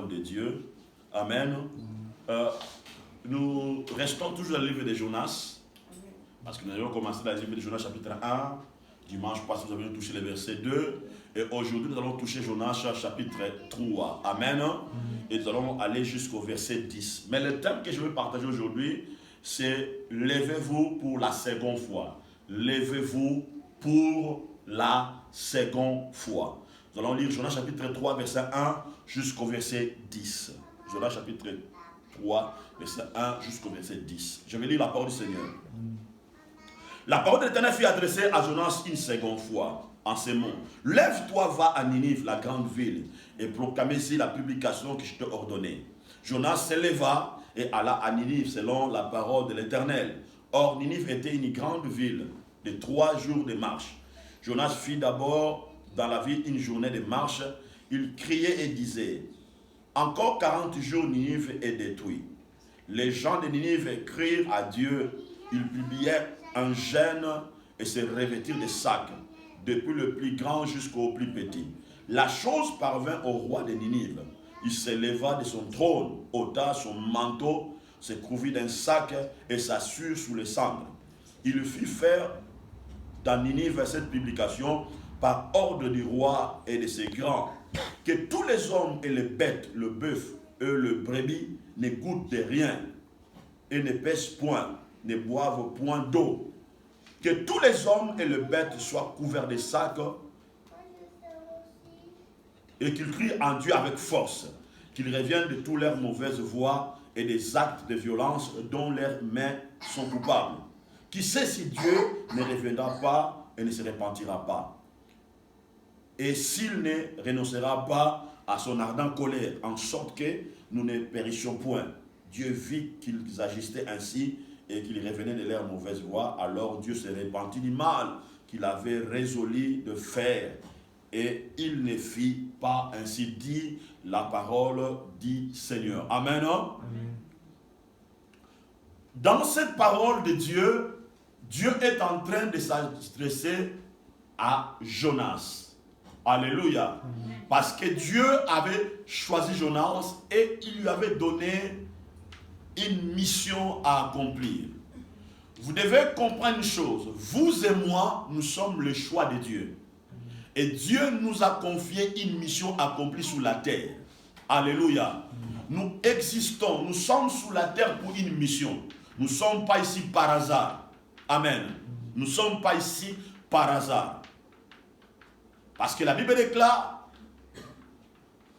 parole de Dieu. Amen. Nous restons toujours dans le livre de Jonas, parce que nous avons commencé dans le livre de Jonas chapitre 1. Dimanche passé, nous avons touché le verset 2. Et aujourd'hui, nous allons toucher Jonas chapitre 3. Amen. Et nous allons aller jusqu'au verset 10. Mais le thème que je veux partager aujourd'hui, c'est « Levez-vous pour la seconde fois ». Levez-vous pour la seconde fois. Nous allons lire Jonas chapitre 3, verset 1 jusqu'au verset 10. Jonas chapitre 3, verset 1 jusqu'au verset 10. Je vais lire la parole du Seigneur. La parole de l'Éternel fut adressée à Jonas une seconde fois, en ces mots. Lève-toi, va à Ninive, la grande ville, et proclame ici la publication que je t'ai ordonnée. Jonas se leva et alla à Ninive selon la parole de l'Éternel. Or, Ninive était une grande ville de 3 jours de marche. Jonas fit d'abord dans la ville une journée de marche. Il criait et disait, encore 40 jours, Ninive est détruite. Les gens de Ninive crient à Dieu. Ils publièrent un jeûne et se revêtirent de sacs, depuis le plus grand jusqu'au plus petit. La chose parvint au roi de Ninive. Il se leva de son trône, ôta son manteau, se couvrit d'un sac et s'assure sous les cendres. Il fit faire dans Ninive cette publication par ordre du roi et de ses grands, que tous les hommes et les bêtes, le bœuf et le brebis, ne goûtent de rien et ne pèsent point, ne boivent point d'eau. Que tous les hommes et les bêtes soient couverts de sacs et qu'ils crient en Dieu avec force, qu'ils reviennent de toutes leurs mauvaises voies et des actes de violence dont leurs mains sont coupables. Qui sait si Dieu ne reviendra pas et ne se repentira pas, et s'il ne renoncera pas à son ardente colère, en sorte que nous ne périssions point. Dieu vit qu'ils agissaient ainsi et qu'ils revenaient de leur mauvaise voie. Alors Dieu se repentit du mal qu'il avait résolu de faire, et il ne fit pas ainsi, dit la parole du Seigneur. Amen. Amen. Dans cette parole de Dieu, Dieu est en train de s'adresser à Jonas. Alléluia. Amen. Parce que Dieu avait choisi Jonas et il lui avait donné une mission à accomplir. Vous devez comprendre une chose. Vous et moi, nous sommes le choix de Dieu. Et Dieu nous a confié une mission accomplie sur la terre. Alléluia. Nous existons, nous sommes sur la terre pour une mission. Nous ne sommes pas ici par hasard. Amen. Nous ne sommes pas ici par hasard. Parce que la Bible déclare,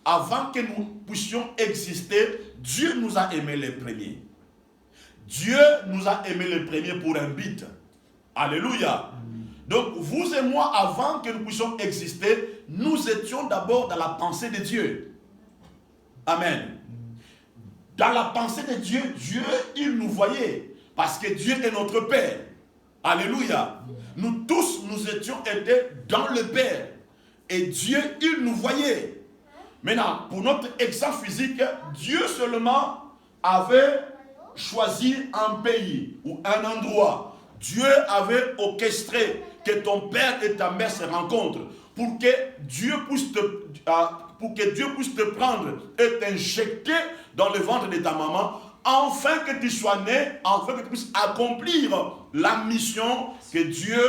avant que nous puissions exister, Dieu nous a aimés les premiers. Dieu nous a aimés les premiers pour un but. Alléluia. Donc vous et moi, avant que nous puissions exister, nous étions d'abord dans la pensée de Dieu. Amen. Dans la pensée de Dieu, Dieu, il nous voyait. Parce que Dieu est notre Père. Alléluia. Nous tous, nous étions été dans le Père. Et Dieu, il nous voyait. Maintenant, pour notre exemple physique, Dieu seulement avait choisi un pays ou un endroit. Dieu avait orchestré que ton père et ta mère se rencontrent pour que Dieu puisse te prendre et t'injecter dans le ventre de ta maman, afin que tu sois né, afin que tu puisses accomplir la mission que Dieu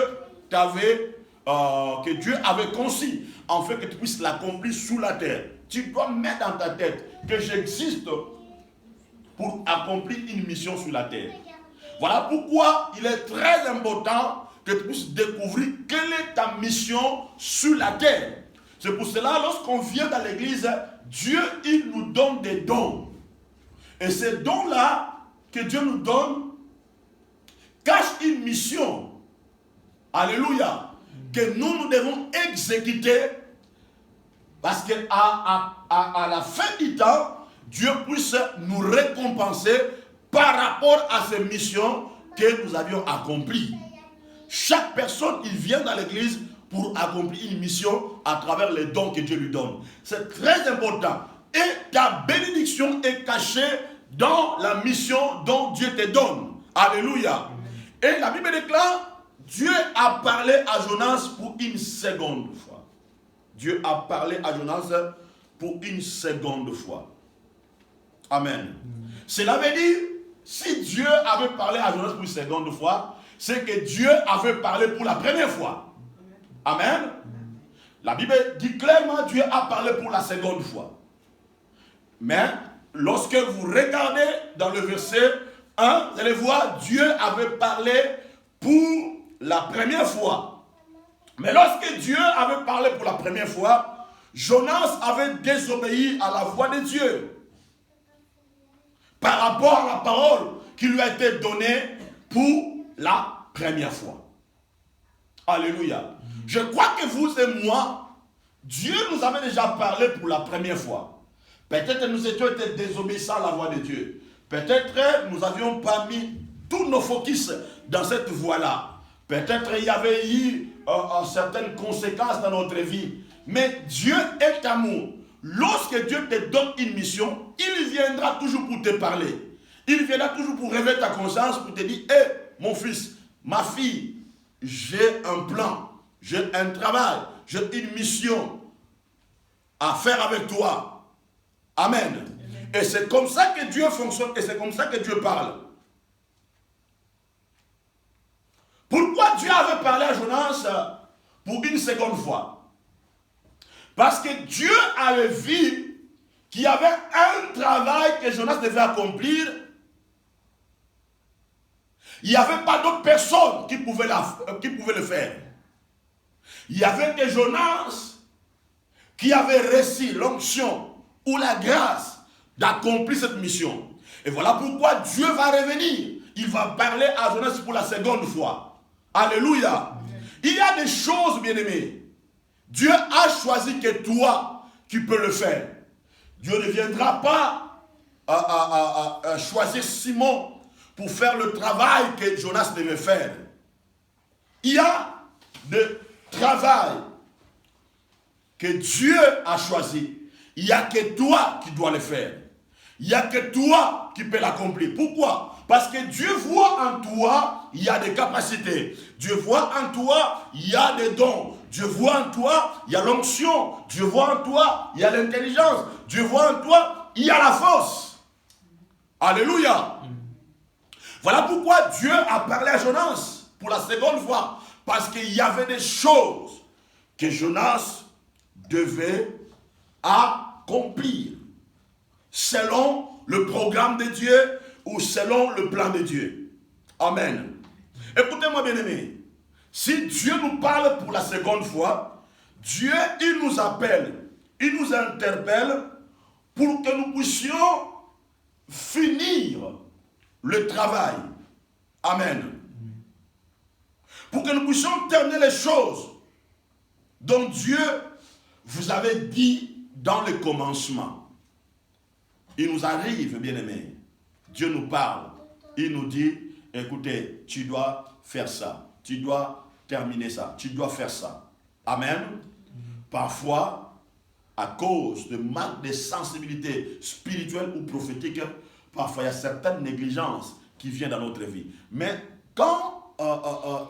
avait conçue, afin que tu puisses l'accomplir sous la terre. Tu dois mettre dans ta tête que j'existe pour accomplir une mission sur la terre. Voilà pourquoi il est très important que tu puisses découvrir quelle est ta mission sur la terre. C'est pour cela, lorsqu'on vient dans l'église, Dieu, il nous donne des dons. Et ces dons-là que Dieu nous donne cachent une mission. Alléluia. Que nous devons exécuter, parce qu'à la fin du temps, Dieu puisse nous récompenser par rapport à ces missions que nous avions accomplies. Chaque personne, il vient dans l'église pour accomplir une mission à travers les dons que Dieu lui donne. C'est très important. Et ta bénédiction est cachée dans la mission dont Dieu te donne. Alléluia. Et la Bible déclare, Dieu a parlé à Jonas pour une seconde fois. Dieu a parlé à Jonas pour une seconde fois. Amen. Cela veut dire, si Dieu avait parlé à Jonas pour une seconde fois, c'est que Dieu avait parlé pour la première fois. Amen. La Bible dit clairement Dieu a parlé pour la seconde fois. Mais lorsque vous regardez dans le verset 1, vous allez voir Dieu avait parlé pour la première fois. Mais lorsque Dieu avait parlé pour la première fois, Jonas avait désobéi à la voix de Dieu par rapport à la parole qui lui a été donnée pour la première fois. Alléluia. Je crois que vous et moi, Dieu nous avait déjà parlé pour la première fois. Peut-être que nous étions été désobéissants à la voix de Dieu. Peut-être que nous n'avions pas mis tous nos focus dans cette voie-là. Peut-être qu'il y avait eu certaines conséquences dans notre vie. Mais Dieu est amour. Lorsque Dieu te donne une mission, il viendra toujours pour te parler. Il viendra toujours pour réveiller ta conscience, pour te dire, hé, mon fils, ma fille, j'ai un plan, j'ai un travail, j'ai une mission à faire avec toi. Amen. Et c'est comme ça que Dieu fonctionne et c'est comme ça que Dieu parle. Pourquoi Dieu avait parlé à Jonas pour une seconde fois? Parce que Dieu avait vu qu'il y avait un travail que Jonas devait accomplir. Il n'y avait pas d'autres personnes qui pouvaient le faire. Il y avait que Jonas qui avait reçu l'onction ou la grâce d'accomplir cette mission. Et voilà pourquoi Dieu va revenir. Il va parler à Jonas pour la seconde fois. Alléluia. Il y a des choses, bien-aimés. Dieu a choisi que toi, tu peux le faire. Dieu ne viendra pas à choisir Simon pour faire le travail que Jonas devait faire. Il y a des travail que Dieu a choisi. Il n'y a que toi qui dois le faire. Il n'y a que toi qui peux l'accomplir. Pourquoi? Parce que Dieu voit en toi, il y a des capacités. Dieu voit en toi, il y a des dons. Dieu voit en toi, il y a l'onction. Dieu voit en toi, il y a l'intelligence. Dieu voit en toi, il y a la force. Alléluia. Voilà pourquoi Dieu a parlé à Jonas pour la seconde fois. Parce qu'il y avait des choses que Jonas devait accomplir selon le programme de Dieu ou selon le plan de Dieu. Amen. Écoutez-moi, bien-aimés. Si Dieu nous parle pour la seconde fois, Dieu, il nous appelle, il nous interpelle pour que nous puissions finir le travail. Amen. Pour que nous puissions terminer les choses dont Dieu vous avait dit dans le commencement. Il nous arrive, bien-aimés. Dieu nous parle. Il nous dit, écoutez, tu dois faire ça. Tu dois terminer ça. Tu dois faire ça. Amen. Parfois, à cause de manque de sensibilité spirituelle ou prophétique, parfois il y a certaines négligences qui viennent dans notre vie. Mais quand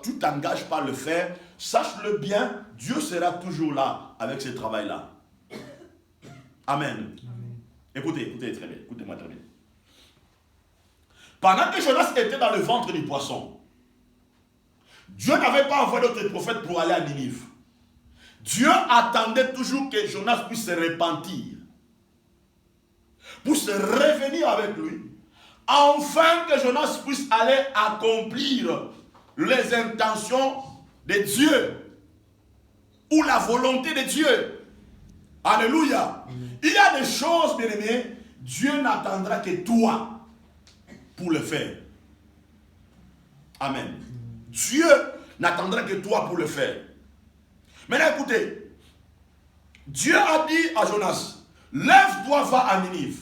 tu t'engages par le faire, sache-le bien, Dieu sera toujours là avec ce travail-là. Amen. Écoutez très bien, écoutez-moi très bien. Pendant que Jonas était dans le ventre du poisson, Dieu n'avait pas envoyé d'autres prophètes pour aller à Ninive. Dieu attendait toujours que Jonas puisse se repentir, pour se revenir avec lui, afin que Jonas puisse aller accomplir les intentions de Dieu ou la volonté de Dieu. Alléluia. Il y a des choses, bien-aimés, Dieu n'attendra que toi pour le faire. Amen. Dieu n'attendra que toi pour le faire. Maintenant écoutez, Dieu a dit à Jonas, lève-toi, va à Ninive.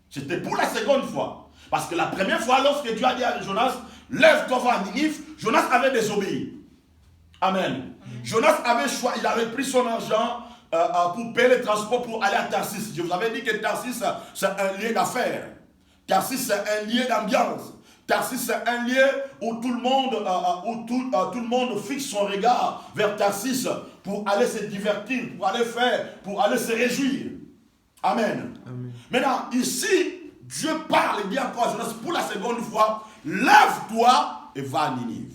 C'était pour la seconde fois. Parce que la première fois, lorsque Dieu a dit à Jonas, lève-toi, va à Ninive, Jonas avait désobéi. Amen. Jonas avait choisi, il avait pris son argent pour payer le transport pour aller à Tarsis. Je vous avais dit que Tarsis, c'est un lieu d'affaires. Tarsis, c'est un lieu d'ambiance. Tarsis, c'est un lieu où tout le monde fixe son regard vers Tarsis pour aller se divertir, pour aller faire, pour aller se réjouir. Amen. Amen. Maintenant, ici, Dieu parle et dit encore à Jonas pour la seconde fois, lève-toi et va à Ninive.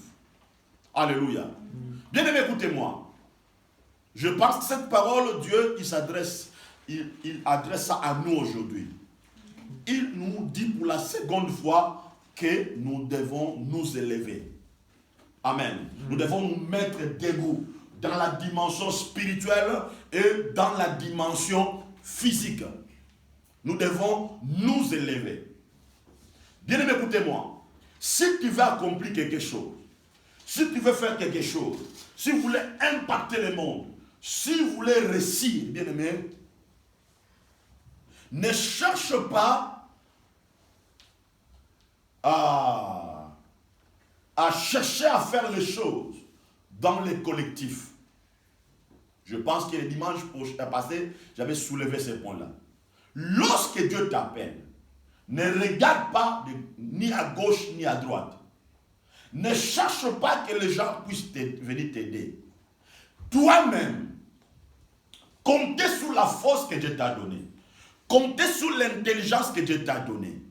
Alléluia. Bien aimé, écoutez-moi. Je pense que cette parole, Dieu, il adresse ça à nous aujourd'hui. Il nous dit pour la seconde fois que nous devons nous élever. Amen. Nous devons nous mettre debout dans la dimension spirituelle et dans la dimension physique. Nous devons nous élever. Bien aimé, écoutez-moi. Si tu veux accomplir quelque chose, si tu veux faire quelque chose, si vous voulez impacter le monde, si vous voulez réussir, bien aimé, ne cherche pas à chercher à faire les choses dans les collectifs. Je pense que le dimanche passé, j'avais soulevé ce point-là. Lorsque Dieu t'appelle, ne regarde pas ni à gauche ni à droite. Ne cherche pas que les gens puissent venir t'aider. Toi-même, comptez sur la force que Dieu t'a donnée. Comptez sur l'intelligence que Dieu t'a donnée.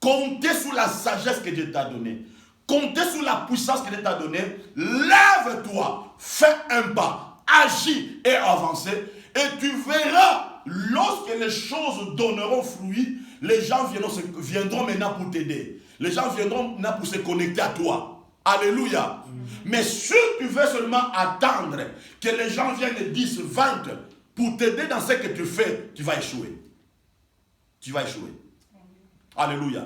Comptez sur la sagesse que Dieu t'a donnée. Comptez sur la puissance que Dieu t'a donnée. Lève-toi, fais un pas, agis et avance. Et tu verras, lorsque les choses donneront fruit, les gens viendront maintenant pour t'aider. Les gens viendront maintenant pour se connecter à toi. Alléluia. Mais si tu veux seulement attendre que les gens viennent 10, 20 pour t'aider dans ce que tu fais, tu vas échouer. Tu vas échouer. Alléluia.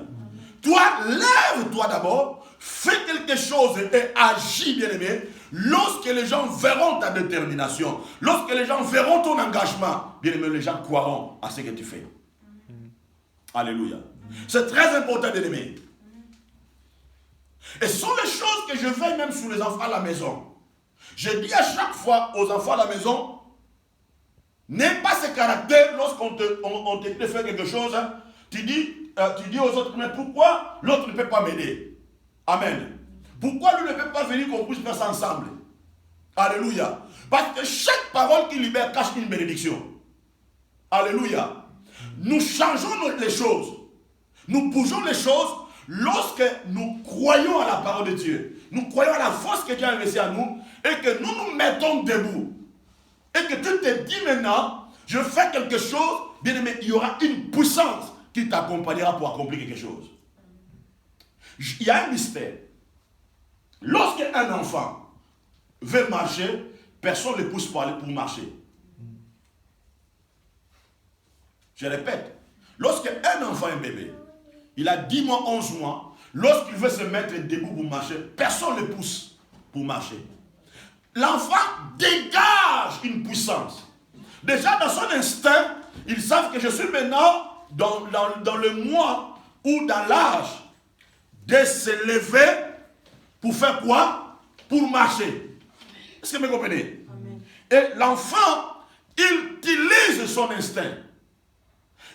Toi, lève-toi d'abord, fais quelque chose et agis, bien-aimé. Lorsque les gens verront ta détermination, lorsque les gens verront ton engagement, bien-aimé, les gens croiront à ce que tu fais. Alléluia. C'est très important, bien-aimé. Et ce sont les choses que je veille même sur les enfants à la maison. Je dis à chaque fois aux enfants à la maison, n'aie pas ce caractère lorsqu'on te fait quelque chose. Tu dis aux autres, mais pourquoi l'autre ne peut pas m'aider? Amen. Pourquoi lui ne peut pas venir qu'on puisse faire ça ensemble? Alléluia. Parce que chaque parole qui libère cache une bénédiction. Alléluia. Nous changeons les choses. Nous bougeons les choses lorsque nous croyons à la parole de Dieu. Nous croyons à la force que Dieu a investie à nous et que nous nous mettons debout. Et que tu te dis maintenant, je fais quelque chose, bien aimé, il y aura une puissance qui t'accompagnera pour accomplir quelque chose. Il y a un mystère. Lorsqu'un enfant veut marcher, personne ne le pousse pour marcher. Je répète, lorsqu'un enfant est un bébé, il a 10 mois, 11 mois, lorsqu'il veut se mettre debout pour marcher, personne ne le pousse pour marcher. L'enfant dégage une puissance. Déjà dans son instinct, ils savent que je suis maintenant dans le mois ou dans l'âge de se lever pour faire quoi? Pour marcher. Est-ce que vous me comprenez? Amen. Et l'enfant, il utilise son instinct.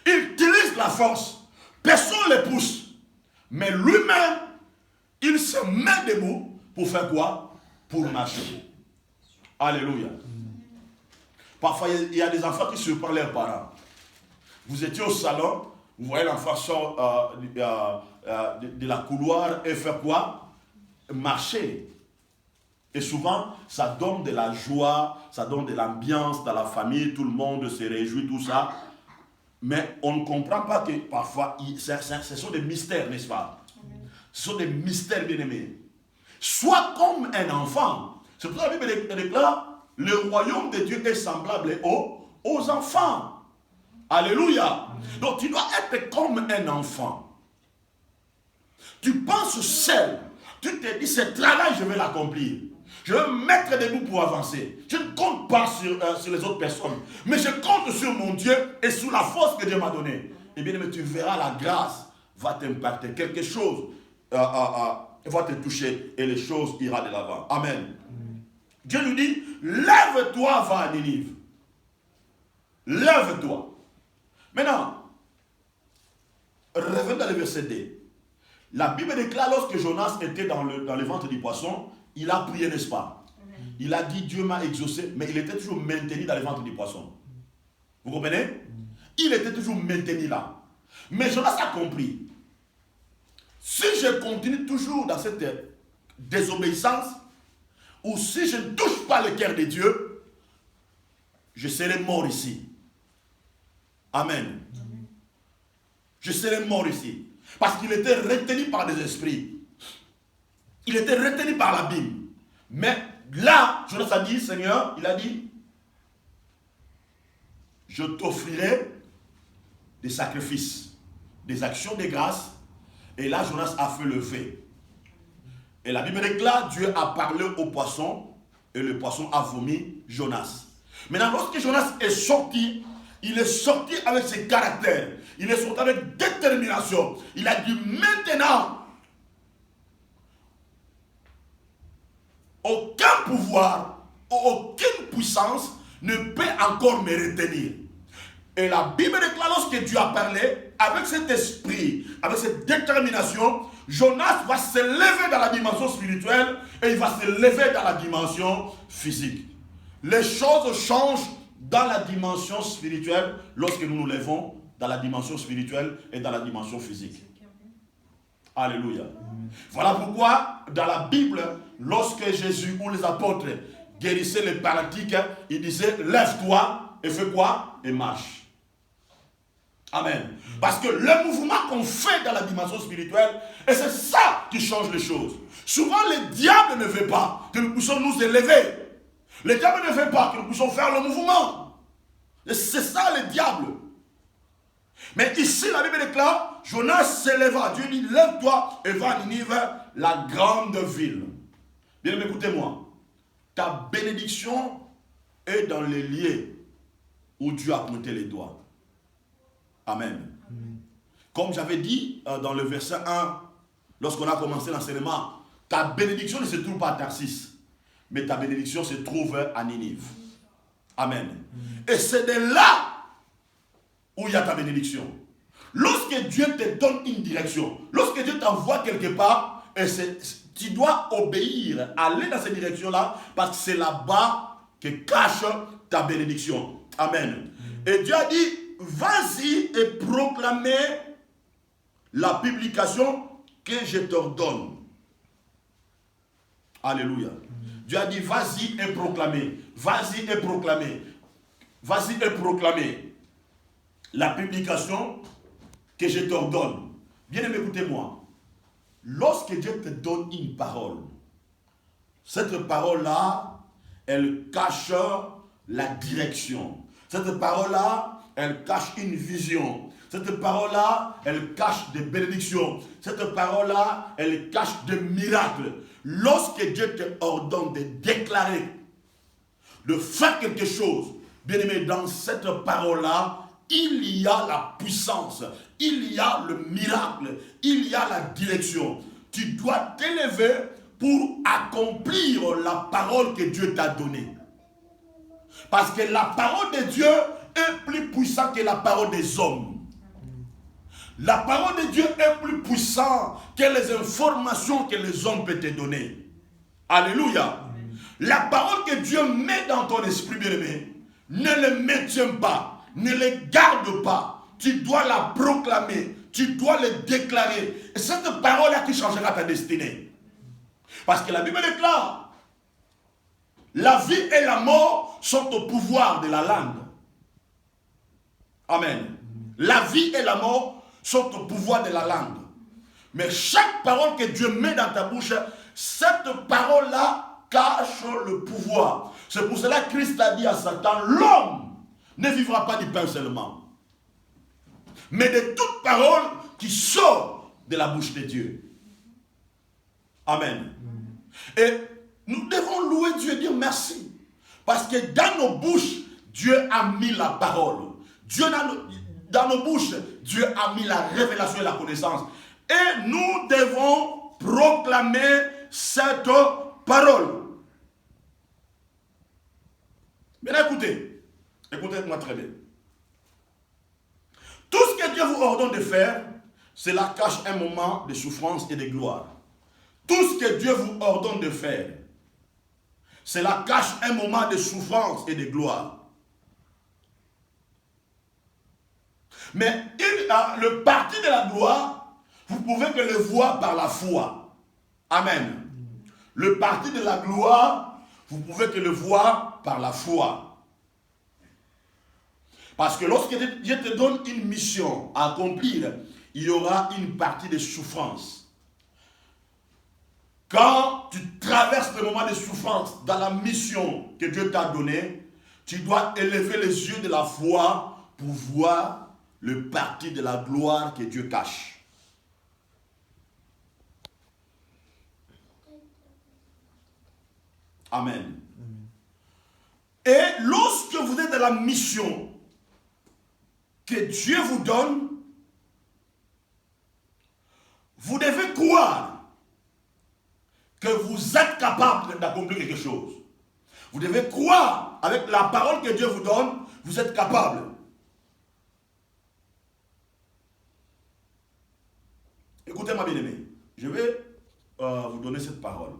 Il utilise la force. Personne ne le pousse. Mais lui-même, il se met debout pour faire quoi? Pour marcher. Alléluia. Parfois, il y a des enfants qui surprennent leurs parents. Vous étiez au salon, vous voyez l'enfant sort de la couloir et fait quoi? Marcher. Et souvent, ça donne de la joie, ça donne de l'ambiance dans la famille, tout le monde se réjouit, tout ça. Mais on ne comprend pas que parfois, ce sont des mystères, n'est-ce pas? Ce sont des mystères bien-aimés. Sois comme un enfant. C'est pour ça que la Bible déclare, le royaume de Dieu est semblable aux enfants. Alléluia. Donc tu dois être comme un enfant. Tu penses seul. Tu te dis, ce travail, je vais l'accomplir. Je vais me mettre debout pour avancer. Je ne compte pas sur les autres personnes. Mais je compte sur mon Dieu et sur la force que Dieu m'a donnée. Et bien, tu verras la grâce va t'impacter. Quelque chose va te toucher et les choses iront de l'avant. Amen. Dieu nous dit, lève-toi, va à Ninive. Lève-toi. Maintenant, revenons dans le verset 2. La Bible déclare lorsque Jonas était dans le ventre du poisson, il a prié, n'est-ce pas? Il a dit, Dieu m'a exaucé, mais il était toujours maintenu dans le ventre du poisson. Vous comprenez? il était toujours maintenu là. Mais Jonas a compris. Si je continue toujours dans cette désobéissance, ou si je ne touche pas le cœur de Dieu, je serai mort ici. Amen. Je serai mort ici. Parce qu'il était retenu par des esprits. Il était retenu par la Bible. Mais là, Jonas a dit, Seigneur, il a dit, je t'offrirai des sacrifices, des actions de grâce. Et là, Jonas a fait le fait. Et la Bible déclare, Dieu a parlé au poisson, et le poisson a vomi Jonas. Maintenant, lorsque Jonas est sorti, il est sorti avec ses caractères. Il est sorti avec détermination. Il a dit maintenant, aucun pouvoir, aucune puissance ne peut encore me retenir. Et la Bible déclare, lorsque Dieu a parlé, avec cet esprit, avec cette détermination, Jonas va se lever dans la dimension spirituelle et il va se lever dans la dimension physique. Les choses changent dans la dimension spirituelle lorsque nous nous levons dans la dimension spirituelle et dans la dimension physique. Alléluia. Voilà pourquoi dans la Bible, lorsque Jésus ou les apôtres guérissaient les paralytiques, ils disaient lève-toi et fais quoi? Et marche. Amen. Parce que le mouvement qu'on fait dans la dimension spirituelle, et c'est ça qui change les choses. Souvent, le diable ne veut pas que nous puissions nous élever. Le diable ne veut pas que nous puissions faire le mouvement. Et c'est ça le diable. Mais ici, la Bible déclare, Jonas s'éleva. Dieu dit, lève-toi et va à Ninive, la grande ville. Bien, écoutez-moi. Ta bénédiction est dans les lieux où Dieu a pointé les doigts. Amen. Comme j'avais dit dans le verset 1, lorsqu'on a commencé l'enseignement, ta bénédiction ne se trouve pas à Tarsis, mais ta bénédiction se trouve à Ninive. Amen. Et c'est de là où il y a ta bénédiction. Lorsque Dieu te donne une direction, lorsque Dieu t'envoie quelque part, tu dois obéir, aller dans cette direction-là, parce que c'est là-bas que cache ta bénédiction. Amen. Et Dieu a dit, vas-y et proclamez la publication que je t'ordonne. Alléluia. Dieu a dit, vas-y et proclamez. Vas-y et proclamez. Vas-y et proclamez la publication que je t'ordonne. Bien aimé, écoutez-moi. Lorsque Dieu te donne une parole, cette parole-là, elle cache la direction. Cette parole-là, elle cache une vision. Cette parole-là, elle cache des bénédictions. Cette parole-là, elle cache des miracles. Lorsque Dieu te ordonne de déclarer, de faire quelque chose, bien aimé, dans cette parole-là, il y a la puissance, il y a le miracle, il y a la direction. Tu dois t'élever pour accomplir la parole que Dieu t'a donnée. Parce que la parole de Dieu est plus puissante que la parole des hommes. La parole de Dieu est plus puissante que les informations que les hommes peuvent te donner. Alléluia. La parole que Dieu met dans ton esprit, bien-aimé, ne le maintiens pas, ne le garde pas. Tu dois la proclamer, tu dois le déclarer. Et cette parole-là qui changera ta destinée. Parce que la Bible déclare, la vie et la mort sont au pouvoir de la langue. Amen. La vie et la mort sont au pouvoir de la langue. Mais chaque parole que Dieu met dans ta bouche, cette parole-là cache le pouvoir. C'est pour cela que Christ a dit à Satan, l'homme ne vivra pas du pain seulement, mais de toute parole qui sort de la bouche de Dieu. Amen. Et nous devons louer Dieu et dire merci. Parce que dans nos bouches, Dieu a mis la parole. Dans nos bouches, Dieu a mis la révélation et la connaissance. Et nous devons proclamer cette parole. Maintenant écoutez, écoutez-moi très bien. Tout ce que Dieu vous ordonne de faire, cela cache un moment de souffrance et de gloire. Tout ce que Dieu vous ordonne de faire, cela cache un moment de souffrance et de gloire. Mais le parti de la gloire, vous pouvez que le voir par la foi. Amen. Le parti de la gloire, vous pouvez que le voir par la foi. Parce que lorsque Dieu te donne une mission à accomplir, il y aura une partie de souffrance. Quand tu traverses le moment de souffrance dans la mission que Dieu t'a donnée, tu dois élever les yeux de la foi pour voir le parti de la gloire que Dieu cache. Amen. Et lorsque vous êtes dans la mission que Dieu vous donne, vous devez croire que vous êtes capable d'accomplir quelque chose. Vous devez croire avec la parole que Dieu vous donne, vous êtes capable. Écoutez-moi bien aimé, je vais vous donner cette parole.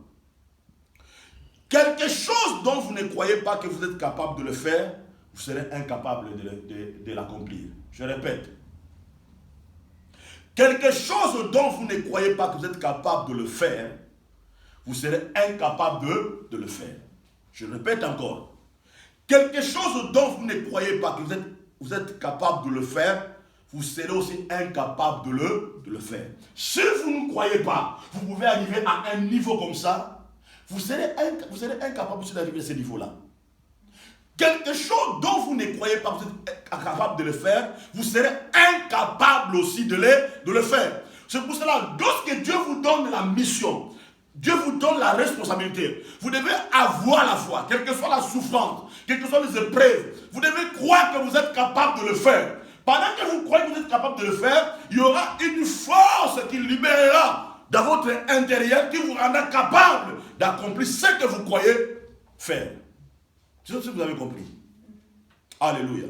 Quelque chose dont vous ne croyez pas que vous êtes capable de le faire, vous serez incapable de l'accomplir. Je répète. Quelque chose dont vous ne croyez pas que vous êtes capable de le faire, vous serez incapable de le faire. Je répète encore. Quelque chose dont vous ne croyez pas que vous êtes capable de le faire, vous serez aussi incapable de le faire. Si vous ne croyez pas, vous pouvez arriver à un niveau comme ça, vous serez incapable aussi d'arriver à ce niveau-là. Quelque chose dont vous ne croyez pas que vous êtes capable de le faire, vous serez incapable aussi de le faire. C'est pour cela, lorsque Dieu vous donne la mission, Dieu vous donne la responsabilité, vous devez avoir la foi, quelle que soit la souffrance, quelles que soient les épreuves, vous devez croire que vous êtes capable de le faire. Pendant que vous croyez que vous êtes capable de le faire, il y aura une force qui libérera dans votre intérieur, qui vous rendra capable d'accomplir ce que vous croyez faire. C'est ce que vous avez compris. Alléluia.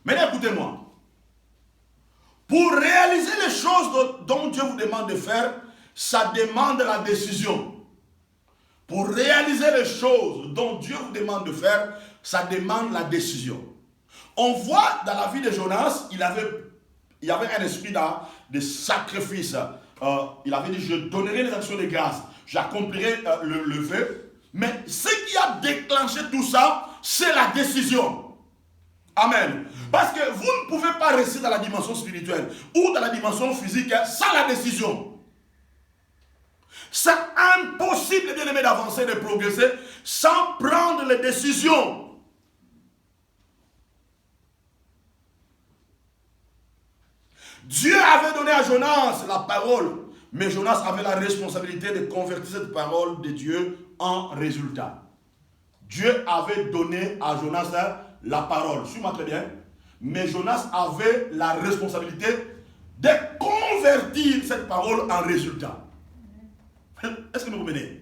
Maintenant, écoutez-moi. Pour réaliser les choses dont Dieu vous demande de faire, ça demande la décision. Pour réaliser les choses dont Dieu vous demande de faire, ça demande la décision. On voit dans la vie de Jonas, il y avait un esprit de sacrifice. Il avait dit, je donnerai les actions de grâce, j'accomplirai le vœu. Mais ce qui a déclenché tout ça, c'est la décision. Amen. Parce que vous ne pouvez pas rester dans la dimension spirituelle ou dans la dimension physique sans la décision. C'est impossible, bien aimé, d'avancer, de progresser sans prendre les décisions. Dieu avait donné à Jonas la parole, mais Jonas avait la responsabilité de convertir cette parole de Dieu en résultat. Dieu avait donné à Jonas la parole, suis-moi très bien, mais Jonas avait la responsabilité de convertir cette parole en résultat. Est-ce que vous comprenez?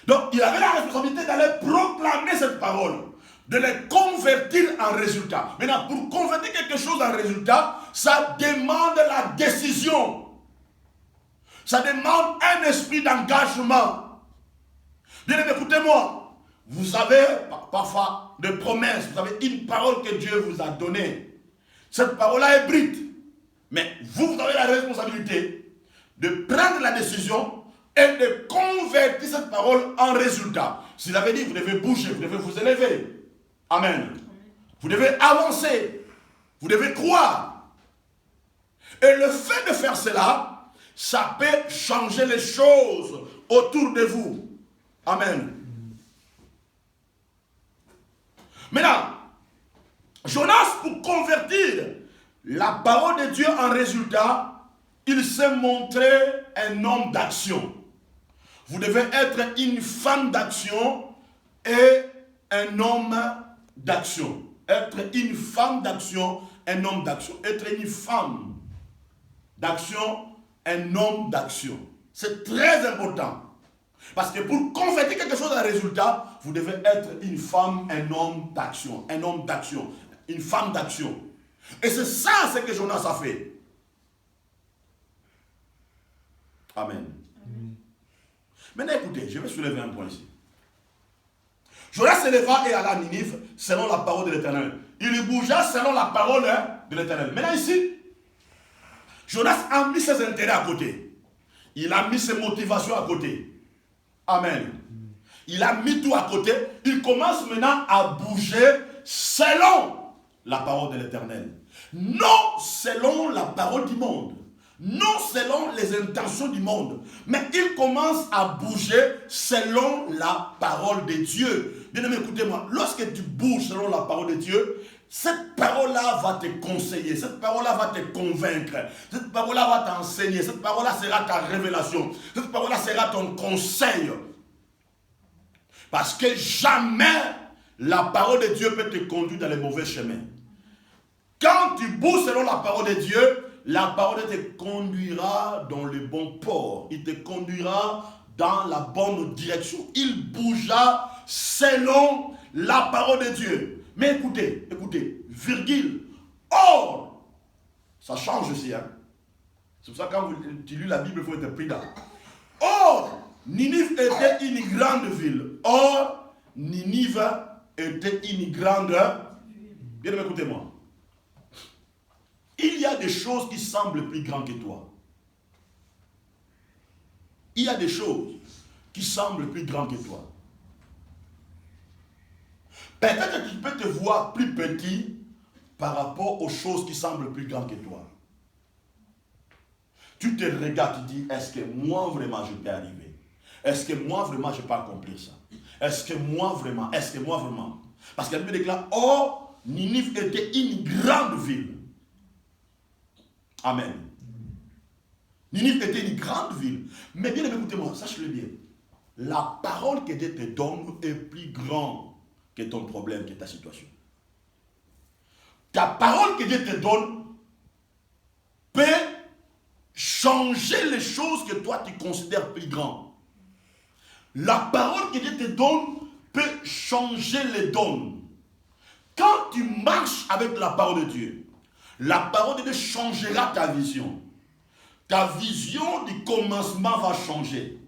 Donc il avait la responsabilité d'aller proclamer cette parole, de les convertir en résultat. Maintenant, pour convertir quelque chose en résultat, ça demande la décision. Ça demande un esprit d'engagement. Bien, écoutez-moi. Vous avez parfois des promesses, vous avez une parole que Dieu vous a donnée. Cette parole-là est brute. Mais vous avez la responsabilité de prendre la décision et de convertir cette parole en résultat. S'il avait dit, vous devez bouger, vous devez vous élever. Amen. Vous devez avancer. Vous devez croire. Et le fait de faire cela, ça peut changer les choses autour de vous. Amen. Maintenant, Jonas, pour convertir la parole de Dieu en résultat, il s'est montré un homme d'action. Vous devez être une femme d'action et un homme d'action. Être une femme d'action, un homme d'action. Être une femme d'action, un homme d'action. C'est très important. Parce que pour convertir quelque chose en résultat, vous devez être une femme, un homme d'action. Un homme d'action. Une femme d'action. Et c'est ça ce que Jonas a fait. Amen. Maintenant écoutez, je vais soulever un point ici. Jonas se leva et alla à Ninive selon la parole de l'Éternel. Il bougea selon la parole de l'Éternel. Maintenant ici, Jonas a mis ses intérêts à côté. Il a mis ses motivations à côté. Amen. Il a mis tout à côté. Il commence maintenant à bouger selon la parole de l'Éternel. Non selon la parole du monde. Non selon les intentions du monde. Mais il commence à bouger selon la parole de Dieu. Bien aimé, écoutez-moi. Lorsque tu bouges selon la parole de Dieu, cette parole-là va te conseiller. Cette parole-là va te convaincre. Cette parole-là va t'enseigner. Cette parole-là sera ta révélation. Cette parole-là sera ton conseil. Parce que jamais la parole de Dieu peut te conduire dans les mauvais chemins. Quand tu bouges selon la parole de Dieu, la parole te conduira dans le bon port. Il te conduira dans la bonne direction. Il bougea selon la parole de Dieu. Mais écoutez, virgule. Or, ça change aussi. Hein? C'est pour ça que quand tu lis la Bible, il faut être prudent. Or, Ninive était une grande ville. Or, Ninive était une grande ville. Bien écoutez-moi. Il y a des choses qui semblent plus grandes que toi. Il y a des choses qui semblent plus grandes que toi. Peut-être que tu peux te voir plus petit par rapport aux choses qui semblent plus grandes que toi. Tu te regardes, tu dis, est-ce que moi vraiment je peux arriver? Est-ce que moi vraiment je peux accomplir ça? Est-ce que moi vraiment? Parce que la Bible déclare, or, Ninive était une grande ville. Amen. Ninive était une grande ville. Mais bien écoutez-moi, sache-le bien. La parole que Dieu te donne est plus grande que ton problème, que ta situation. Ta parole que Dieu te donne peut changer les choses que toi tu considères plus grandes. La parole que Dieu te donne peut changer les dons. Quand tu marches avec la parole de Dieu, la parole de Dieu changera ta vision. Ta vision du commencement va changer.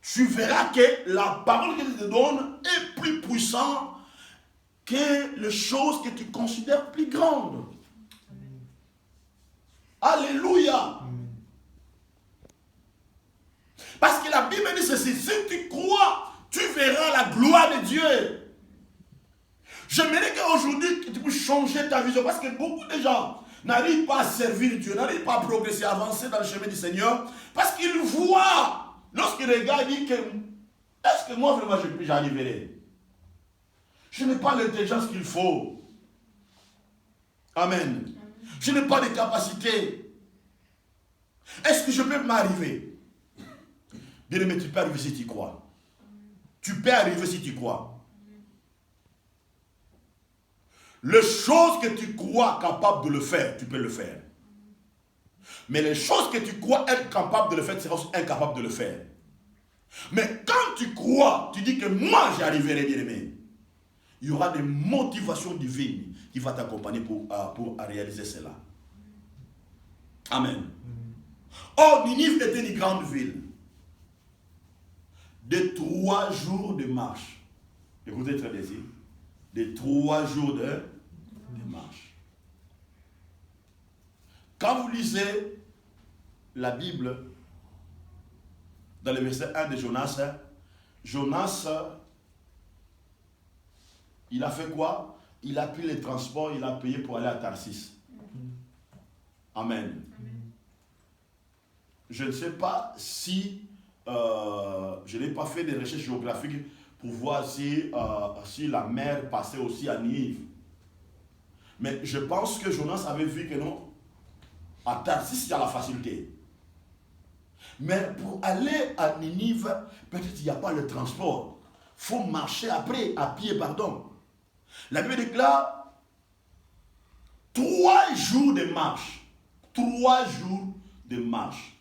Tu verras que la parole que Dieu te donne est plus puissante que les choses que tu considères plus grandes. Amen. Alléluia. Amen. Parce que la Bible dit ceci, si tu crois, tu verras la gloire de Dieu. J'aimerais qu'aujourd'hui, tu puisses changer ta vision. Parce que beaucoup de gens n'arrivent pas à servir Dieu, n'arrivent pas à progresser, à avancer dans le chemin du Seigneur. Parce qu'ils voient, lorsqu'ils regardent, ils disent que, est-ce que moi vraiment j'arriverai? Je n'ai pas l'intelligence qu'il faut. Amen. Je n'ai pas de capacité. Est-ce que je peux m'arriver? Bien aimé, tu peux arriver si tu crois. Tu peux arriver si tu crois. Les choses que tu crois capable de le faire, tu peux le faire. Mais les choses que tu crois être capable de le faire, tu seras aussi incapable de le faire. Mais quand tu crois, tu dis que moi j'y arriverai, bien aimé. Il y aura des motivations divines qui vont t'accompagner pour réaliser cela. Amen. Or, Ninive était une grande ville de 3 jours de marche. Écoutez très bien ici. De 3 jours de marche. Quand vous lisez la Bible, dans le verset 1 de Jonas, Jonas, il a fait quoi? Il a pris les transports, il a payé pour aller à Tarsis. Amen. Je ne sais pas si je n'ai pas fait des recherches géographiques pour voir si la mer passait aussi à Ninive. Mais je pense que Jonas avait vu que non, à Tarsis, il y a la facilité. Mais pour aller à Ninive, peut-être qu'il n'y a pas le transport. Il faut marcher après, à pied, pardon. La Bible déclare 3 jours de marche. 3 jours de marche.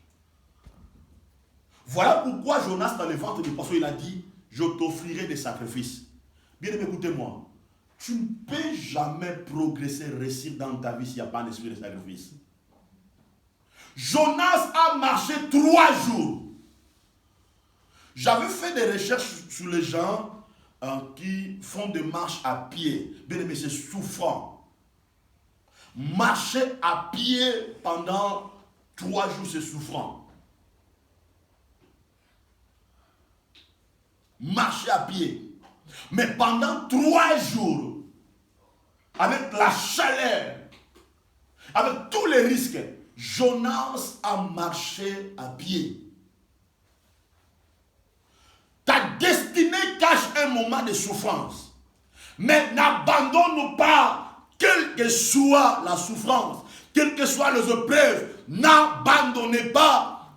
Voilà pourquoi Jonas, dans le ventre du poisson, il a dit, je t'offrirai des sacrifices. Bien aimé, écoutez-moi. Tu ne peux jamais progresser, réussir dans ta vie s'il n'y a pas un esprit de sacrifice. Jonas a marché 3 jours. J'avais fait des recherches sur les gens qui font des marches à pied. Bien aimé, c'est souffrant. Marcher à pied pendant 3 jours, c'est souffrant. Marcher à pied. Mais pendant 3 jours, avec la chaleur, avec tous les risques, Jonas a marché à pied. Ta destinée cache un moment de souffrance. Mais n'abandonne pas, quelle que soit la souffrance, quelles que soient les épreuves, n'abandonnez pas.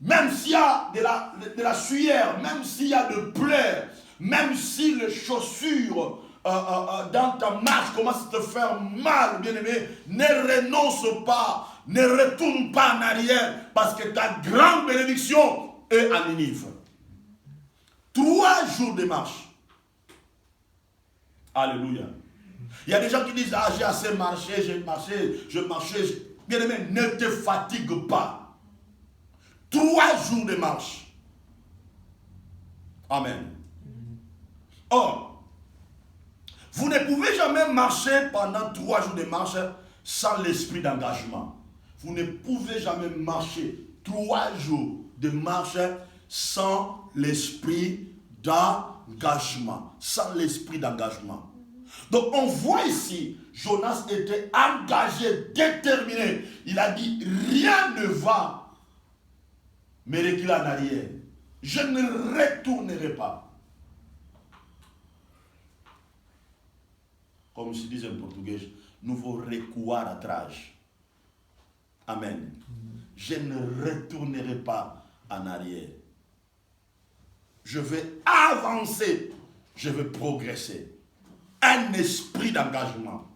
Même s'il y a de la sueur, même s'il y a de pleurs, même si les chaussures dans ta marche commencent à te faire mal, bien-aimé, ne renonce pas, ne retourne pas en arrière, parce que ta grande bénédiction est à Ninive. 3 jours de marche. Alléluia. Il y a des gens qui disent, ah, j'ai assez marché, je marchais. Bien-aimé, ne te fatigue pas. 3 jours de marche. Amen. Or, vous ne pouvez jamais marcher pendant 3 jours de marche sans l'esprit d'engagement. Vous ne pouvez jamais marcher 3 jours de marche sans l'esprit d'engagement. Sans l'esprit d'engagement. Donc on voit ici, Jonas était engagé, déterminé. Il a dit, rien ne va me reculer en arrière. Je ne retournerai pas. Comme se dit en portugais, nous vou recuar atrás. Amen. Je ne retournerai pas en arrière. Je vais avancer. Je vais progresser. Un esprit d'engagement.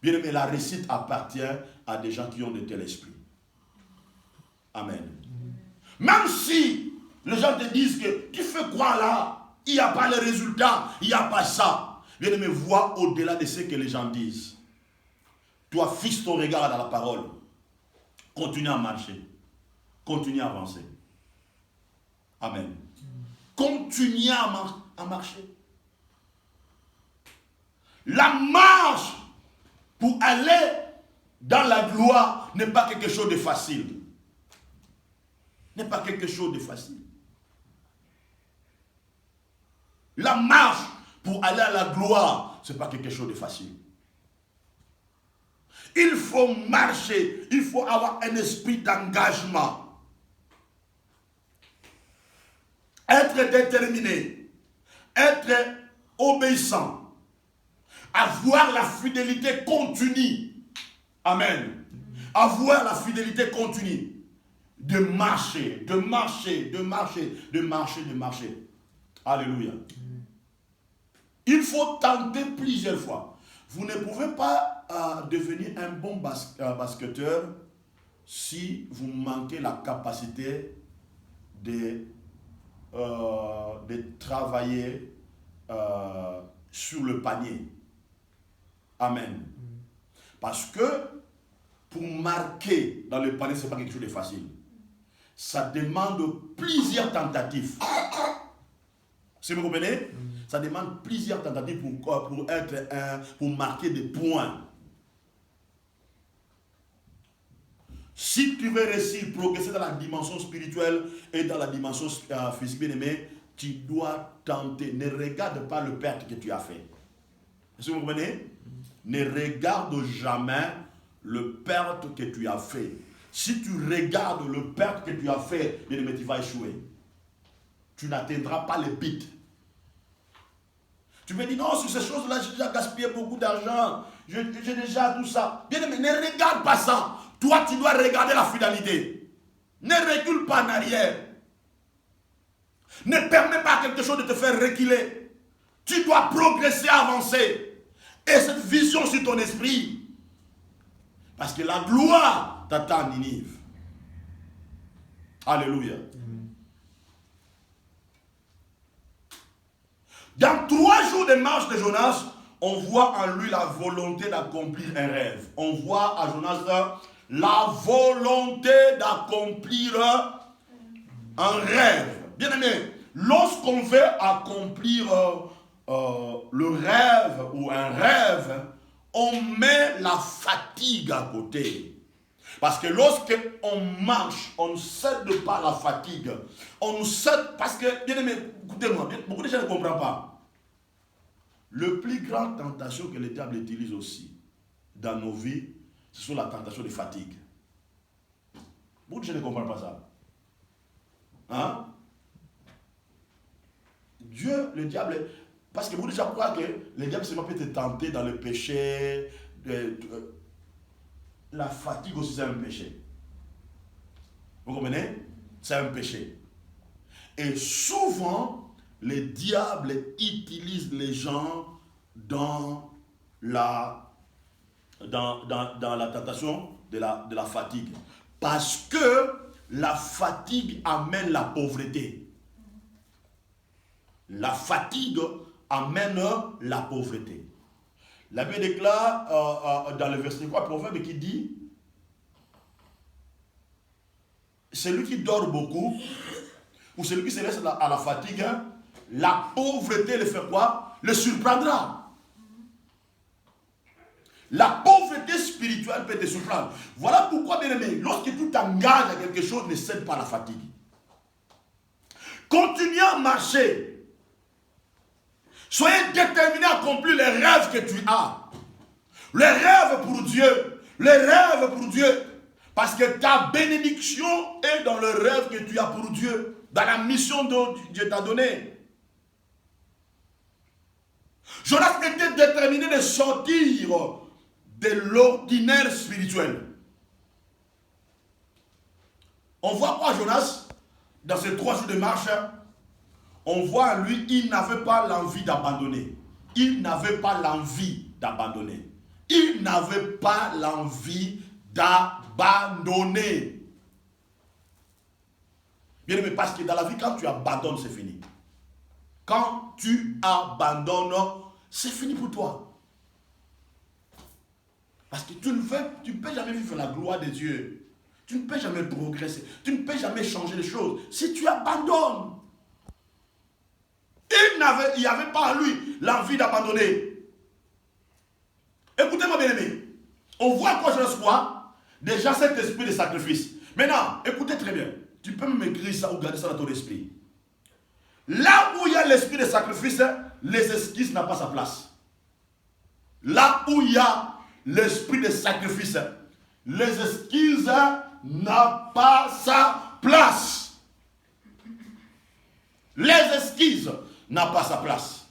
Bien aimé, la réussite appartient à des gens qui ont de tel esprit. Amen. Même si les gens te disent que tu fais quoi là? Il n'y a pas le résultat, il n'y a pas ça. Bien aimé, vois au-delà de ce que les gens disent. Toi, fixe ton regard dans la parole. Continue à marcher. Continue à avancer. Amen. Continue à marcher. La marche pour aller dans la gloire n'est pas quelque chose de facile. N'est pas quelque chose de facile. La marche pour aller à la gloire, ce n'est pas quelque chose de facile. Il faut marcher, il faut avoir un esprit d'engagement. Être déterminé, être obéissant, avoir la fidélité continue. Amen. Avoir la fidélité continue. De marcher, de marcher, de marcher, de marcher, de marcher. Alléluia. Il faut tenter plusieurs fois. Vous ne pouvez pas devenir un bon basketteur si vous manquez la capacité de travailler sur le panier. Amen. Parce que pour marquer dans le panier, ce n'est pas quelque chose de facile. Ça demande plusieurs tentatives. Si vous comprenez? Ça demande plusieurs tentatives pour marquer des points. Si tu veux réussir, progresser dans la dimension spirituelle et dans la dimension physique, bien aimé, tu dois tenter. Ne regarde pas le perte que tu as fait. Est-ce que vous comprenez? Ne regarde jamais le perte que tu as fait. Si tu regardes le perte que tu as fait, bien aimé, tu vas échouer. Tu n'atteindras pas les buts. Tu me dis, non, sur ces choses-là, j'ai déjà gaspillé beaucoup d'argent. J'ai déjà tout ça. Bien aimé, ne regarde pas ça. Toi, tu dois regarder la finalité. Ne recule pas en arrière. Ne permets pas à quelque chose de te faire reculer. Tu dois progresser, avancer. Et cette vision sur ton esprit. Parce que la gloire t'attend à Ninive. Alléluia. Dans 3 jours de marche de Jonas, on voit en lui la volonté d'accomplir un rêve. On voit à Jonas la volonté d'accomplir un rêve. Bien aimé, lorsqu'on veut accomplir le rêve ou un rêve, on met la fatigue à côté. Parce que lorsqu'on marche, on ne cède pas la fatigue. On ne cède parce que, bien aimé, écoutez-moi, beaucoup de gens ne comprennent pas. Le plus grand tentation que le diable utilise aussi dans nos vies, ce sont la tentation de fatigue. Beaucoup de gens ne comprennent pas ça. Hein? Dieu, le diable, parce que beaucoup de gens croient que le diable seulement peut te tenter dans le péché. La fatigue aussi c'est un péché. Vous comprenez? C'est un péché. Et souvent, le diable utilise les gens dans la tentation de la fatigue. Parce que la fatigue amène la pauvreté. La fatigue amène la pauvreté. La Bible déclare dans le verset 3, Proverbe qui dit, celui qui dort beaucoup, ou celui qui se laisse à la fatigue, la pauvreté le fait quoi? Le surprendra. La pauvreté spirituelle peut te surprendre. Voilà pourquoi, bien aimé, lorsque tu t'engages à quelque chose, ne cède pas à la fatigue. Continuez à marcher. Soyez déterminés à accomplir les rêves que tu as. Les rêves pour Dieu. Les rêves pour Dieu. Parce que ta bénédiction est dans le rêve que tu as pour Dieu. Dans la mission dont Dieu t'a donnée. Jonas était déterminé de sortir de l'ordinaire spirituel. On voit quoi Jonas? Dans ces 3 jours de marche, on voit en lui, il n'avait pas l'envie d'abandonner. Il n'avait pas l'envie d'abandonner. Il n'avait pas l'envie d'abandonner. Bien aimé, parce que dans la vie, quand tu abandonnes, c'est fini. Quand tu abandonnes, c'est fini pour toi. Parce que tu ne peux jamais vivre la gloire de Dieu. Tu ne peux jamais progresser. Tu ne peux jamais changer les choses. Si tu abandonnes. Il n'y avait pas en lui l'envie d'abandonner. Écoutez-moi bien aimé. On voit quoi je reçois? Déjà cet esprit de sacrifice. Maintenant, écoutez très bien. Tu peux même écrire ça ou garder ça dans ton esprit. Là où il y a l'esprit de sacrifice, les esquisses n'ont pas sa place. Là où il y a l'esprit de sacrifice, les esquisses n'ont pas sa place. Les esquisses n'ont pas sa place.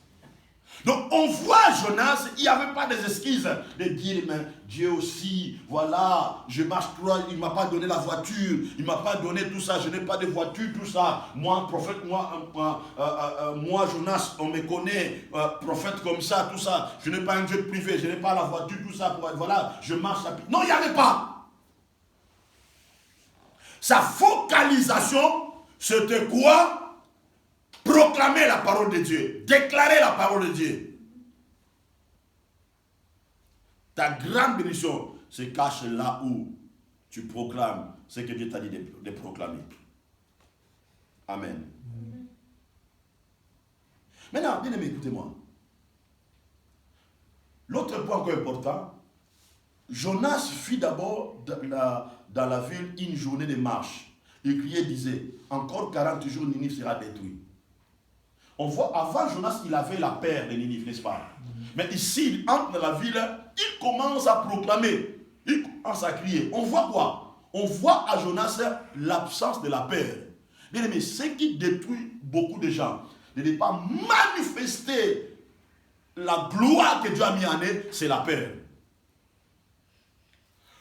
Donc on voit Jonas, il n'y avait pas des esquisses de dire, mais Dieu aussi, voilà, je marche trop, il ne m'a pas donné la voiture, il ne m'a pas donné tout ça, je n'ai pas de voiture, tout ça. Moi, prophète, moi Jonas, on me connaît, prophète comme ça, tout ça. Je n'ai pas un jet privé, je n'ai pas la voiture, tout ça, voilà, je marche à pied. Non, il n'y avait pas. Sa focalisation, c'était quoi? Proclamer la parole de Dieu. Déclarer la parole de Dieu. Ta grande bénédiction se cache là où tu proclames ce que Dieu t'a dit de proclamer. Amen. Maintenant, bien aimé, écoutez-moi. L'autre point encore important, Jonas fit d'abord dans la ville une journée de marche. Il criait, disait, encore 40 jours, Ninive sera détruit. On voit, avant Jonas, il avait la peur de Ninive, n'est-ce pas? Mais ici, il entre dans la ville, il commence à proclamer, il commence à crier. On voit quoi? On voit à Jonas l'absence de la peur. Bien aimé, ce qui détruit beaucoup de gens, de ne pas manifester la gloire que Dieu a mis en eux, c'est la peur.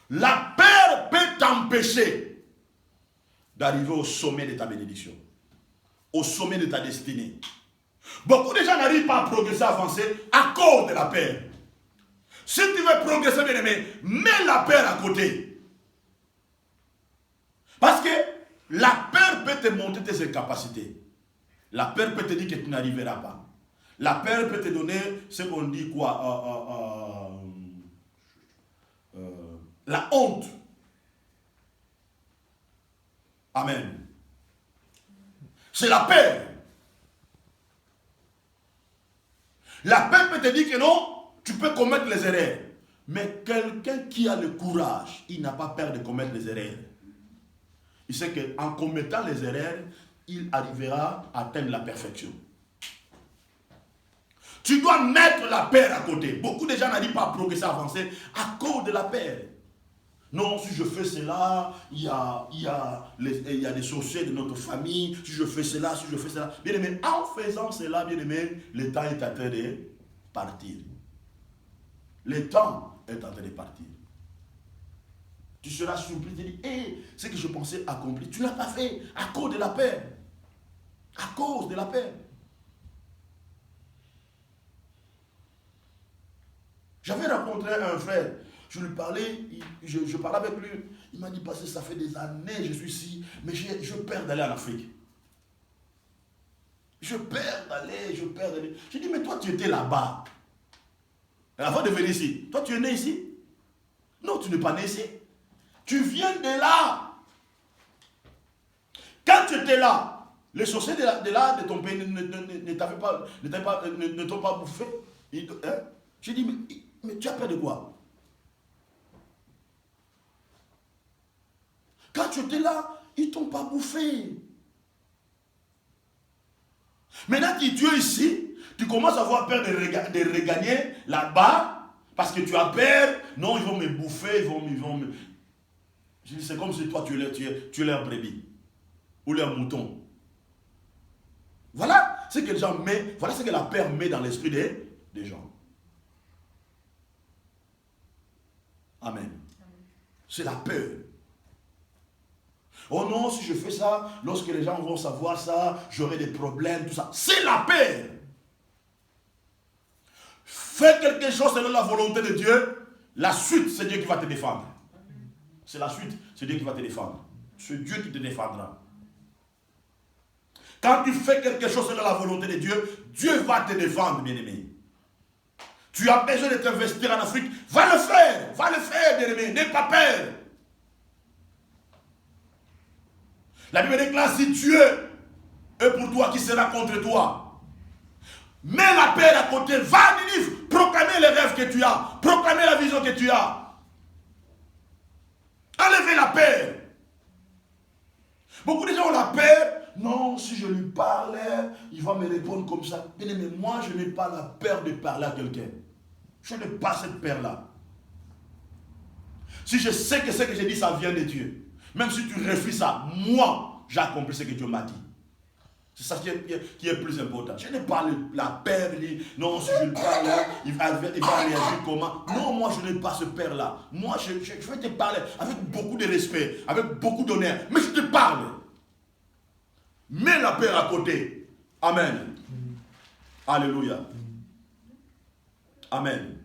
La peur peut t'empêcher d'arriver au sommet de ta bénédiction, au sommet de ta destinée. Beaucoup de gens n'arrivent pas à progresser, à avancer à cause de la peur. Si tu veux progresser, bien aimé, mets la peur à côté. Parce que la peur peut te montrer tes incapacités. La peur peut te dire que tu n'arriveras pas. La peur peut te donner ce qu'on dit quoi? La honte. Amen. C'est la peur. La paix peut te dire que non, tu peux commettre les erreurs. Mais quelqu'un qui a le courage, il n'a pas peur de commettre les erreurs. Il sait qu'en commettant les erreurs, il arrivera à atteindre la perfection. Tu dois mettre la paix à côté. Beaucoup de gens n'arrivent pas à progresser, à avancer à cause de la paix. Non, si je fais cela, il y a des sorciers de notre famille. Si je fais cela, Bien aimé, en faisant cela, bien aimé, le temps est en train de partir. Le temps est en train de partir. Tu seras surpris, tu te dis, hé, ce que je pensais accomplir, tu ne l'as pas fait à cause de la paix. À cause de la paix. J'avais rencontré un frère, je lui parlais, je parlais avec lui, il m'a dit, parce que ça fait des années, je suis ici, mais je perds d'aller en Afrique. Je perds d'aller. J'ai dit, mais toi tu étais là-bas. Avant de venir ici, toi tu es né ici? Non, tu n'es pas né ici. Tu viens de là. Quand tu étais là, les sorciers de ton pays ne t'ont pas bouffé. Hein? J'ai dit, mais tu as peur de quoi? Quand tu étais là, ils ne t'ont pas bouffé. Maintenant que tu es ici, tu commences à avoir peur de regagner là-bas, parce que tu as peur. Non, ils vont me bouffer, ils vont me... C'est comme si toi tu es leur brebis, ou leur mouton. Voilà ce que les gens mettent, voilà ce que la peur met dans l'esprit des gens. Amen. C'est la peur. Oh non, si je fais ça, lorsque les gens vont savoir ça, j'aurai des problèmes, tout ça. C'est la peur. Fais quelque chose selon la volonté de Dieu. La suite, c'est Dieu qui va te défendre. C'est la suite, c'est Dieu qui va te défendre. C'est Dieu qui te défendra. Quand tu fais quelque chose selon la volonté de Dieu, Dieu va te défendre, bien-aimé. Tu as besoin de t'investir en Afrique, va le faire, bien-aimé, n'aie pas peur. La Bible déclare, si Dieu est pour toi, qui sera contre toi? Mets la paix à côté, va à Ninive, proclamer les rêves que tu as, proclamer la vision que tu as. Enlevez la paix. Beaucoup de gens ont la paix. Non, si je lui parle, il va me répondre comme ça. Mais moi, je n'ai pas la peur de parler à quelqu'un. Je n'ai pas cette peur-là. Si je sais que ce que j'ai dit, ça vient de Dieu. Même si tu refuses ça, moi, j'ai accompli ce que Dieu m'a dit. C'est ça qui est plus important. Je n'ai pas la peur, non, si je lui parle, il va réagir comment. Non, moi, je n'ai pas ce peur-là. Moi, je vais te parler avec beaucoup de respect, avec beaucoup d'honneur. Mais je te parle. Mets la peur à côté. Amen. Alléluia. Amen.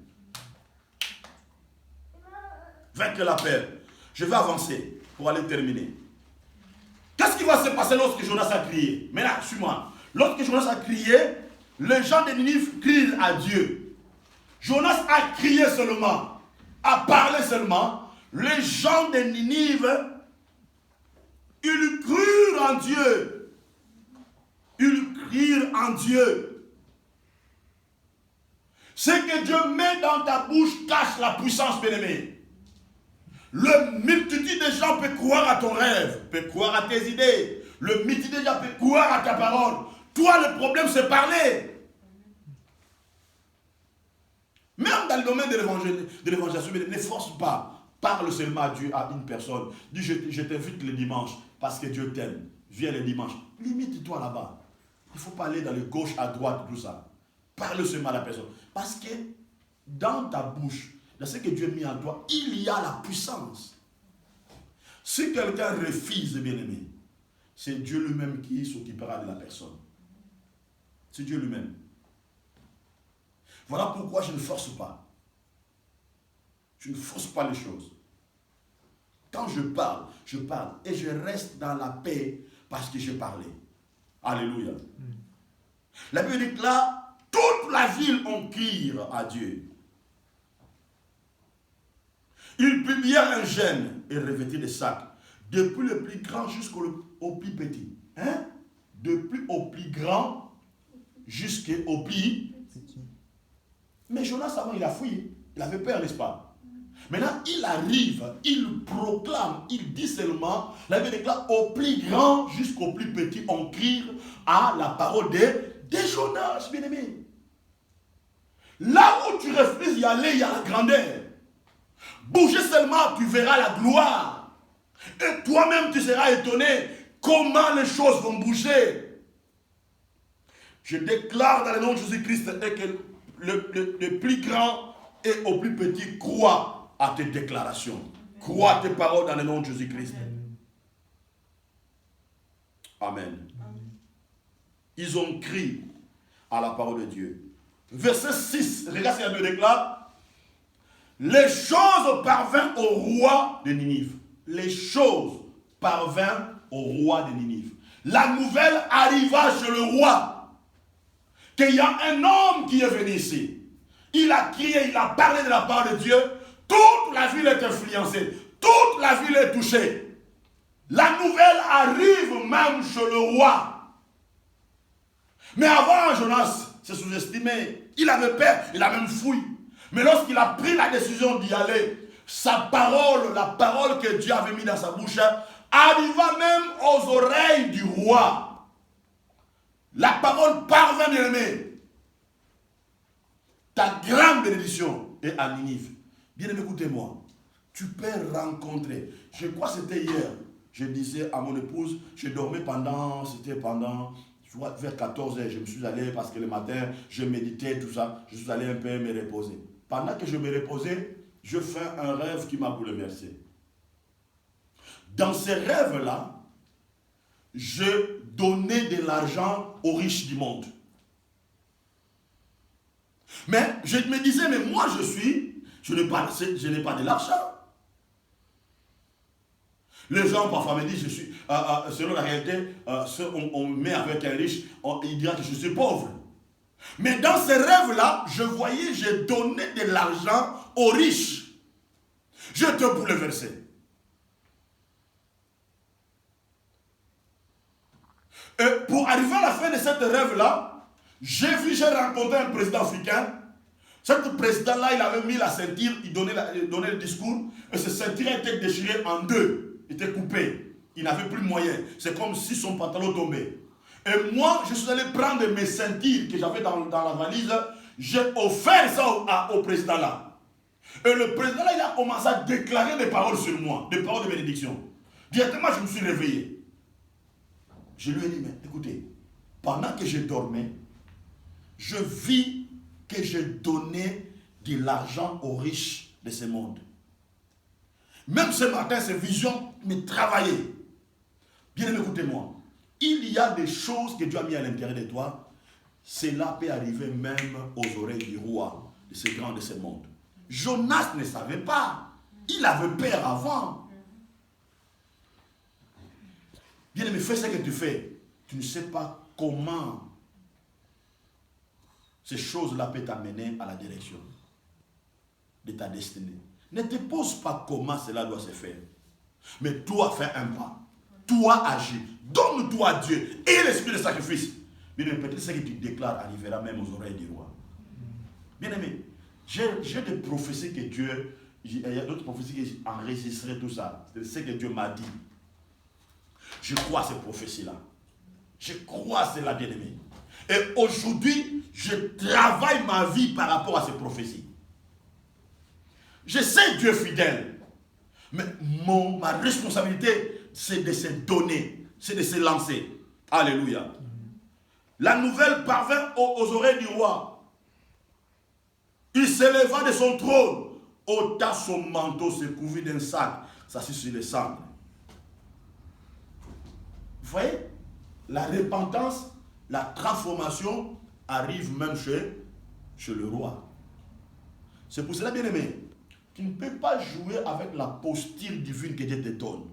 Vaincre la peur. Je vais avancer pour aller terminer. Qu'est-ce qui va se passer lorsque Jonas a crié? Maintenant, suis-moi. Lorsque Jonas a crié, les gens de Ninive crient à Dieu. Jonas a crié seulement, a parlé seulement. Les gens de Ninive, ils crurent en Dieu. Ils crient en Dieu. Ce que Dieu met dans ta bouche cache la puissance, bien-aimé. Le multitude de gens peut croire à ton rêve, peut croire à tes idées. Le multitude de gens peut croire à ta parole. Toi, le problème, c'est parler. Même dans le domaine de l'évangélisation, ne force pas. Parle seulement à Dieu, à une personne. Dis, je t'invite le dimanche parce que Dieu t'aime. Viens le dimanche. Limite-toi là-bas. Il ne faut pas aller dans le gauche, à droite, tout ça. Parle seulement à la personne. Parce que dans ta bouche, dans ce que Dieu a mis en toi, il y a la puissance. Si quelqu'un refuse, bien-aimé, c'est Dieu lui-même qui s'occupera de la personne. C'est Dieu lui-même. Voilà pourquoi je ne force pas. Je ne force pas les choses. Quand je parle et je reste dans la paix parce que j'ai parlé. Alléluia. La Bible dit que là, toute la ville en crie à Dieu. Ils publièrent un jeûne et revêtirent des sacs, depuis le plus grand jusqu'au plus petit. Hein? Depuis au plus grand jusqu'au plus petit. Mais Jonas, avant, il a fui. Il avait peur, n'est-ce pas? Maintenant, il arrive, il proclame, il dit seulement, la Bible déclare, au plus grand jusqu'au plus petit, on crie à la parole de Jonas, bien-aimé. Là où tu refuses d'y aller, il y a la grandeur. Bouger seulement, tu verras la gloire. Et toi-même, tu seras étonné comment les choses vont bouger. Je déclare dans le nom de Jésus-Christ que le plus grand et au plus petit croit à tes déclarations. Crois à tes paroles dans le nom de Jésus-Christ. Amen. Ils ont crié à la parole de Dieu. Verset 6, regarde ce qu'il me déclare. Les choses parvinrent au roi de Ninive. Les choses parvinrent au roi de Ninive. La nouvelle arriva chez le roi qu'il y a un homme qui est venu ici. Il a crié, il a parlé de la parole de Dieu. Toute la ville est influencée. Toute la ville est touchée. La nouvelle arrive même chez le roi. Mais avant, Jonas se sous-estimait. Il avait peur, il a même fui. Mais lorsqu'il a pris la décision d'y aller, sa parole, la parole que Dieu avait mise dans sa bouche, arriva même aux oreilles du roi. La parole parvint, bien-aimé. Ta grande bénédiction est à Ninive. Bien-aimé, écoutez-moi. Tu peux rencontrer. Je crois que c'était hier. Je disais à mon épouse, je dormais pendant vers 14h. Je me suis allé parce que le matin, je méditais, tout ça. Je suis allé un peu me reposer. Pendant que je me reposais, je fais un rêve qui m'a bouleversé. Dans ce rêve-là, je donnais de l'argent aux riches du monde. Mais je me disais, mais moi je n'ai pas de l'argent. Les gens parfois me disent, selon la réalité, on met avec un riche, il dira que je suis pauvre. Mais dans ces rêves-là, je voyais, j'ai donné de l'argent aux riches. Je te bouleversais. Et pour arriver à la fin de ce rêve-là, j'ai rencontré un président africain. Ce président-là, il avait mis la ceinture, il donnait le discours, et ce ceinture était déchiré en deux, il était coupé. Il n'avait plus moyen. C'est comme si son pantalon tombait. Et moi, je suis allé prendre mes ceintures que j'avais dans la valise, j'ai offert ça au président-là. Et le président-là, il a commencé à déclarer des paroles sur moi, des paroles de bénédiction. Directement, je me suis réveillé. Je lui ai dit, mais écoutez, pendant que je dormais, je vis que je donnais de l'argent aux riches de ce monde. Même ce matin, ces visions me travaillaient. Bien, écoutez-moi. Il y a des choses que Dieu a mis à l'intérieur de toi. Cela peut arriver même aux oreilles du roi, de ce grand de ce monde. Jonas ne savait pas. Il avait peur avant. Bien aimé, fais ce que tu fais. Tu ne sais pas comment ces choses-là peuvent t'amener à la direction de ta destinée. Ne te pose pas comment cela doit se faire. Mais toi, fais un pas. Toi, agis. Donne-toi à Dieu. Et l'esprit de sacrifice. Bien aimé, peut-être ce que tu déclares arrivera même aux oreilles du roi. Bien aimé, j'ai des prophéties que Dieu, il y a d'autres prophéties qui enregistreraient tout ça. C'est ce que Dieu m'a dit. Je crois à ces prophéties-là. Je crois à cela, bien aimé. Et aujourd'hui, je travaille ma vie par rapport à ces prophéties. Je sais Dieu fidèle. Mais ma responsabilité, c'est de se donner. C'est de se lancer. Alléluia. La nouvelle parvint aux oreilles du roi. Il s'éleva de son trône, ôta son manteau, se couvrit d'un sac, s'assit sur les cendres. Vous voyez, la repentance, la transformation arrive même chez le roi. C'est pour cela, bien aimé, tu ne peux pas jouer avec la posture divine que Dieu te donne.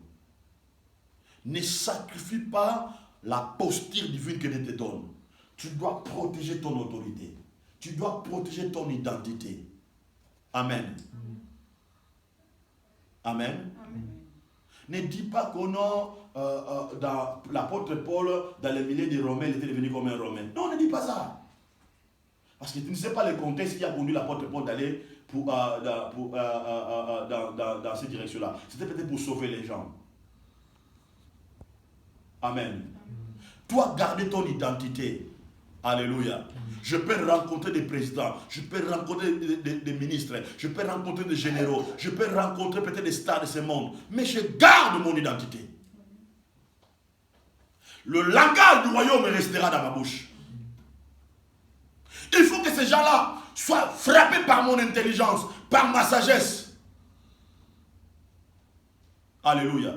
Ne sacrifie pas la posture divine que Dieu te donne. Tu dois protéger ton autorité. Tu dois protéger ton identité. Amen. Amen. Amen. Ne dis pas que non, l'apôtre Paul, dans le milieu des Romains, il était devenu comme un Romain. Non, ne dis pas ça. Parce que tu ne sais pas le contexte qui a conduit l'apôtre Paul d'aller dans cette direction-là. C'était peut-être pour sauver les gens. Amen. Toi, garder ton identité. Alléluia. Je peux rencontrer des présidents, je peux rencontrer des ministres, je peux rencontrer des généraux, je peux rencontrer peut-être des stars de ce monde, mais je garde mon identité. Le langage du royaume restera dans ma bouche. Il faut que ces gens-là soient frappés par mon intelligence, par ma sagesse. Alléluia.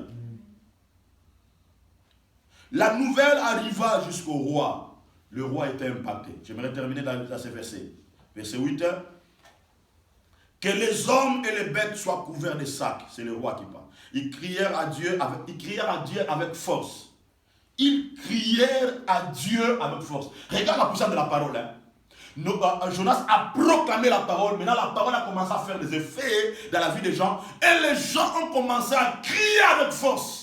La nouvelle arriva jusqu'au roi. Le roi était impacté. J'aimerais terminer dans ce verset. Verset 8. Que les hommes et les bêtes soient couverts de sacs. C'est le roi qui parle. Ils crièrent à Dieu avec force. Ils crièrent à Dieu avec force. Regarde la puissance de la parole. Jonas a proclamé la parole. Maintenant, la parole a commencé à faire des effets dans la vie des gens. Et les gens ont commencé à crier avec force.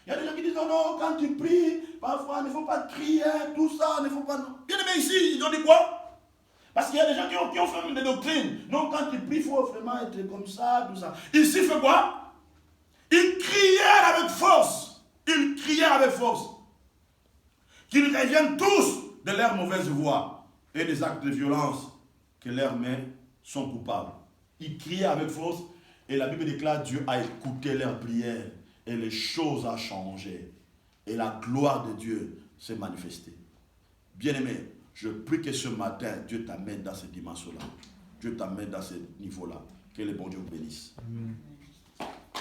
Il y a des gens qui disent, non, quand tu pries, parfois, il ne faut pas crier, tout ça, il ne faut pas... Bien aimé ici, ils ont dit quoi? Parce qu'il y a des gens qui ont fait des doctrines. Non, quand tu pries, il faut vraiment être comme ça, tout ça. Ici, il fait quoi? Ils crièrent avec force. Ils crièrent avec force. Qu'ils reviennent tous de leur mauvaise voie et des actes de violence que leurs mains sont coupables. Ils criaient avec force et la Bible déclare Dieu a écouté leurs prières. Et les choses ont changé. Et la gloire de Dieu s'est manifestée. Bien-aimé, je prie que ce matin, Dieu t'amène dans cette dimension-là. Dieu t'amène dans ce niveau-là. Que le bon Dieu vous bénisse. Amen.